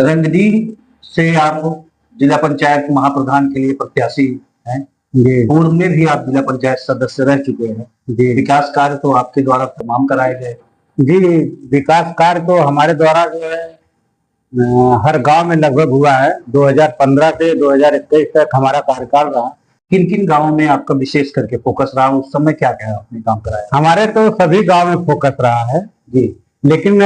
रंगदी से आप जिला पंचायत महाप्रधान के लिए प्रत्याशी हैं। जी पूर्व में भी आप जिला पंचायत सदस्य रह चुके हैं। जी विकास कार्य तो आपके द्वारा तमाम कराए गए। जी। विकास कार्य तो हमारे द्वारा जो है हर गांव में लगभग हुआ है। 2015 से 2021 तक हमारा कार्यकाल रहा। किन किन गाँवों में आपका विशेष करके फोकस रहा, उस समय क्या क्या आपने काम कराया? हमारे तो सभी गांव में फोकस रहा है जी लेकिन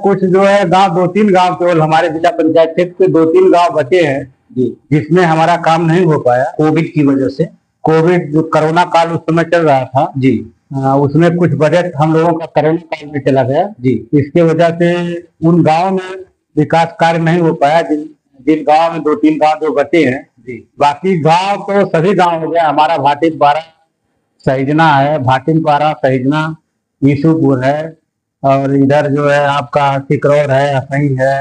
कुछ जो है गांव, 2-3 गांव केवल हमारे जिला पंचायत क्षेत्र के 2-3 गांव बचे हैं जी, जिसमें हमारा काम नहीं हो पाया कोविड की वजह से। कोविड जो कोरोना काल उस समय चल रहा था जी उसमें कुछ बजट हम लोगों का कोरोना काल में चला गया। जी इसके वजह से उन गांव में विकास कार्य नहीं हो पाया। जिन जिन गांव में 2-3 गांव जो बचे हैं, जी बाकी गांव तो सभी गांव हो गया। हमारा भाटिन पारा सहिजना है, भाटिन पारा सहिजना ईसूपुर है, और इधर जो है आपका सिकरौर है, असई है,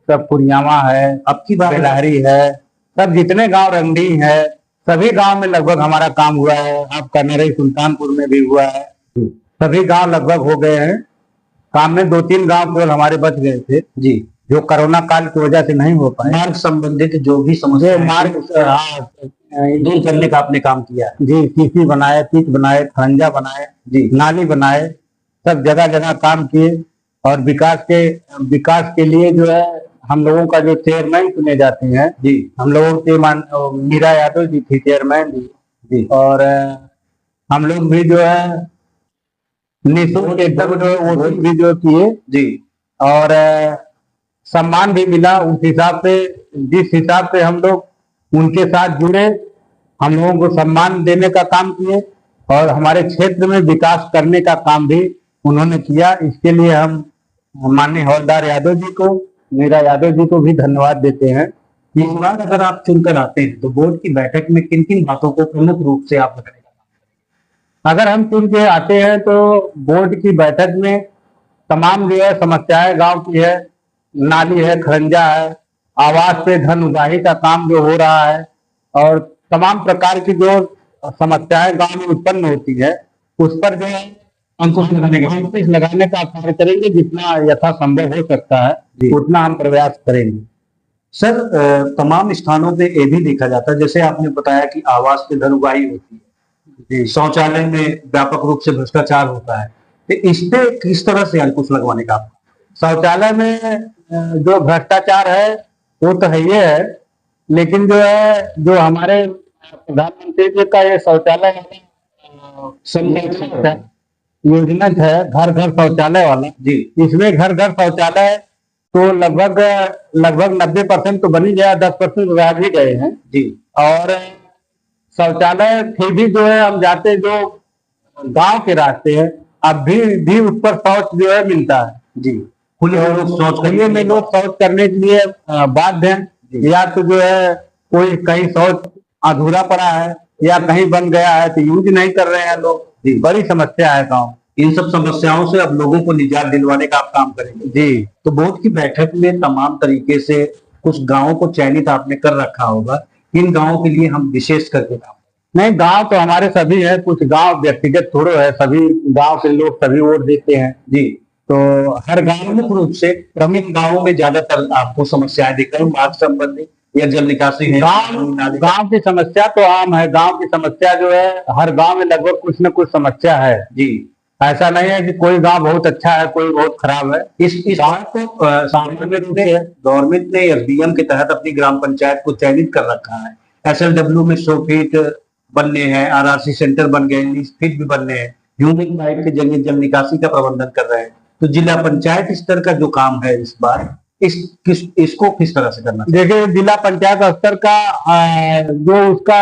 सब कुरियामा है, अब की बात बेलहरी है, सब जितने गांव रंगडी है सभी गांव में लगभग हमारा काम हुआ है। आपका नरई सुल्तानपुर में भी हुआ है। सभी गांव लगभग हो गए हैं काम में। 2-3 गांव केवल हमारे बच गए थे जी, जो कोरोना काल की वजह से नहीं हो पाए। मार्ग संबंधित जो भी समस्या मार्ग दूर करने का आपने काम किया है। जी, सीसी बनाए, पिच बनाए, खरंजा बनाए, जी नाली बनाए, सब जगह जगह काम किए। और विकास के लिए जो है हम लोगों का जो चेयरमैन चुने जाते हैं, जी हम लोगों के मीरा यादव जी थी चेयरमैन जी। जी, और हम लोग भी जो है निःशुल्क एकदम जो वोटिंग भी जो किए जी और सम्मान भी मिला उस हिसाब से। जिस हिसाब से हम लोग उनके साथ जुड़े, हम लोगों को सम्मान देने का काम किए और हमारे क्षेत्र में विकास करने का काम भी उन्होंने किया। इसके लिए हम माननीय हवलदार यादव जी को, मीरा यादव जी को भी धन्यवाद देते हैं। इस बार अगर आप चुनकर आते हैं तो बोर्ड की बैठक में किन किन बातों को प्रमुख रूप से आप रखने का? अगर हम चुन के आते हैं तो बोर्ड की बैठक में तमाम जो है समस्याएं गांव की है, नाली है, खरंजा है, आवास पे धन उगाही का काम जो हो रहा है, और तमाम प्रकार की जो समस्याएं गांव में उत्पन्न होती है उस पर जो है अंकुश लगाने का कार्य करेंगे। जितना यथासंभव हो सकता है उतना हम प्रयास करेंगे। सर, तमाम स्थानों पे ये भी देखा जाता है, जैसे आपने बताया कि आवास पे धन उगाही होती है, शौचालय में व्यापक रूप से भ्रष्टाचार होता है, तो इस पे किस तरह से अंकुश लगवाने का? शौचालय में जो भ्रष्टाचार है वो तो है ये है, लेकिन जो है जो हमारे प्रधानमंत्री जी का ये शौचालय योजना है, घर घर शौचालय वाला जी, इसमें घर घर शौचालय तो लगभग 90% तो बन ही गया, 10% रह भी गए हैं जी। और शौचालय फिर भी जो है हम जाते जो गांव के रास्ते हैं, अब भी उस पर शौच जो है मिलता है जी। खुले में लोग शौच करने के लिए बाध्य हैं, या तो जो है कोई कहीं शौच अधूरा पड़ा है या कहीं बन गया है तो यूज नहीं कर रहे हैं लोग। बड़ी समस्या है गांव। इन सब समस्याओं से अब लोगों को निजात दिलवाने का आप काम करेंगे। जी, तो बोर्ड की बैठक में तमाम तरीके से कुछ गांवों को चयनित आपने कर रखा होगा, इन गांवों के लिए हम विशेष करके काम? नहीं, गांव तो हमारे सभी है, कुछ गांव व्यक्तिगत थोड़े है, सभी गांव के लोग सभी वोट देते हैं जी। तो हर गांव प्रमुख रूप से प्रमुख गांवों में ज्यादातर आपको समस्याएं दिख रही, मार्ग संबंधी या जल निकासी है? गांव की समस्या तो आम है। गांव की समस्या जो है हर गांव में लगभग कुछ न कुछ समस्या है जी। ऐसा नहीं है कि कोई गांव बहुत अच्छा है कोई बहुत खराब है। इस बात को गवर्नमेंट ने एसडीएम के तहत अपनी ग्राम पंचायत को चयनित कर रखा है। एसएलडब्ल्यू में 100 फीट बनने हैं, आरआरसी सेंटर बन गए, 20 फीट भी बनने हैं, ह्यूमन पाइप के जरिए जल निकासी का प्रबंधन कर रहे हैं। तो जिला पंचायत स्तर का जो काम है इस बार इसको किस तरह से करना? देखिए, जिला पंचायत स्तर का जो उसका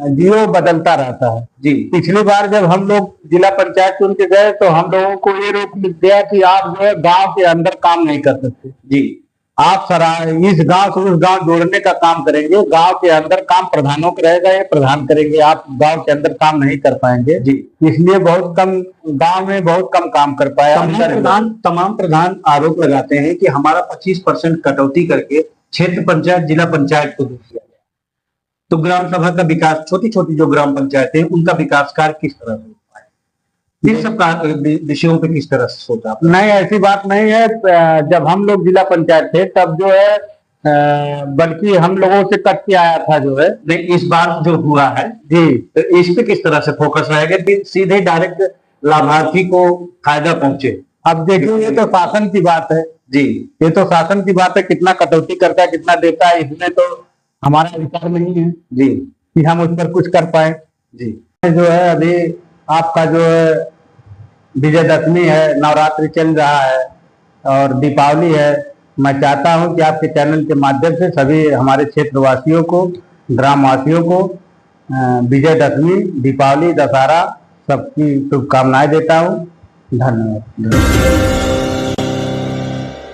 जियो बदलता रहता है जी। पिछली बार जब हम लोग जिला पंचायत चुन के गए तो हम लोगों को ये रोक दिया कि आप जो है गांव के अंदर काम नहीं कर सकते जी। आप इस गांव से उस गांव जोड़ने का काम करेंगे, गांव के अंदर काम प्रधानों का रहेगा, ये प्रधान करेंगे, आप गांव के अंदर काम नहीं कर पाएंगे जी। इसलिए बहुत कम गांव में बहुत कम काम कर पाया। तमाम प्रधान आरोप लगाते हैं कि हमारा 25% कटौती करके क्षेत्र पंचायत जिला पंचायत को दे दिया गया, तो ग्राम सभा का विकास, छोटी छोटी जो ग्राम पंचायतें उनका विकास कार्य किस तरह से? इन सब का विषयों पे किस तरह से सोचा आपने? नहीं, ऐसी बात नहीं है। जब हम लोग जिला पंचायत थे तब जो है बल्कि हम लोगों से कट के आया था जो है। नहीं, इस बार जो हुआ है जी, तो इस पे किस तरह से फोकस रहेगा कि सीधे डायरेक्ट लाभार्थी को फायदा पहुंचे? अब देखिए ये तो शासन की बात है। जी ये तो शासन की बात है, कितना कटौती करता है कितना देता है, इसमें तो हमारा अधिकार नहीं है जी कि हम उस पर कुछ कर पाए। जी जो है अभी आपका जो है विजयदशमी है, नवरात्रि चल रहा है और दीपावली है। मैं चाहता हूं कि आपके चैनल के माध्यम से सभी हमारे क्षेत्रवासियों को, ग्रामवासियों को विजयदशमी, दीपावली, दशहरा सबकी शुभकामनाएं देता हूं। धन्यवाद।